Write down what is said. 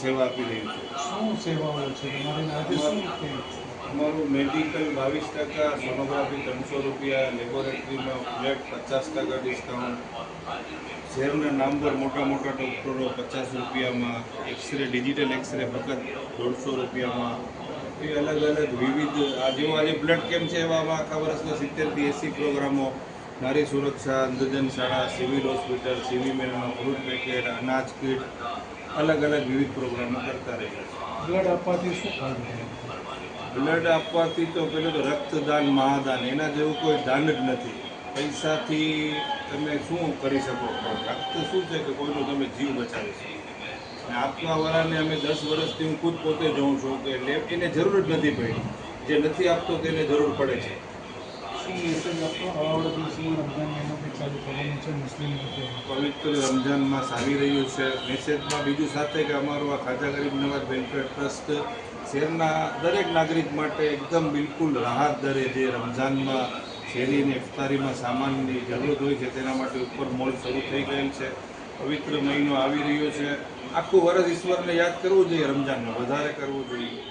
સેવા આપી રહ્યું છે। શું સેવાઓ છે તમારી આજે શું કે અમારું મેડિકલ 22%, સોનોગ્રાફી 300 રૂપિયા, લેબોરેટરીમાં ફ્લેટ 50% ડિસ્કાઉન્ટ, શહેરના નામદાર મોટા મોટા ડૉક્ટરો 50 રૂપિયામાં, એક્સરે ડિજિટલ એક્સરે ફક્ત 150 રૂપિયામાં, એ અલગ અલગ વિવિધ જેવો આજે બ્લડ કેમ્પ છે એવામાં આખા વર્ષના 70થી 80 પ્રોગ્રામો, નારી સુરક્ષા, અંધજન શાળા, સિવિલ હોસ્પિટલ, સીવી મેલમાં ફ્રૂટ પેકેટ, અનાજ કીટ, અલગ અલગ વિવિધ પ્રોગ્રામો કરતા રહ્યા છે। બ્લડ આપવાથી શું ફાયદો થાય? બ્લડ આપવાથી તો પેલું તો રક્તદાન મહાદાન એના જેવું કોઈ દાન જ નથી। પૈસાથી તમે શું કરી શકો? રક્ત શું છે કે કોઈનો તમે જીવ બચાવી શકો। અને આપવાવાળાને અમે 10 વર્ષથી હું ખુદ પોતે જોઉં છું કે એને જરૂર જ નથી પડી, જે નથી આપતો તેને જરૂર પડે છે। શું મેસેજ આપો આવડે દિવસમાં રમઝાન મહિનો બી ચાલુ થવાનો છે મુસ્લિમ લોકો? પવિત્ર રમઝાનમાં ચાલી રહ્યું છે। મેસેજમાં બીજું સાથે કે અમારું આ ખાજા ગરીબ નવાજ વેલફેર ટ્રસ્ટ શહેરના દરેક નાગરિક માટે એકદમ બિલકુલ રાહત દરે જે રમઝાનમાં શેરીની ઇફતારીમાં સામાનની જરૂરત હોય છે તેના માટે ઉપર મોલ શરૂ થઈ ગયેલ છે। પવિત્ર મહિનો આવી રહ્યો છે। આખું વર્ષ ઈશ્વરને યાદ કરવું જોઈએ, રમઝાનમાં વધારે કરવું જોઈએ।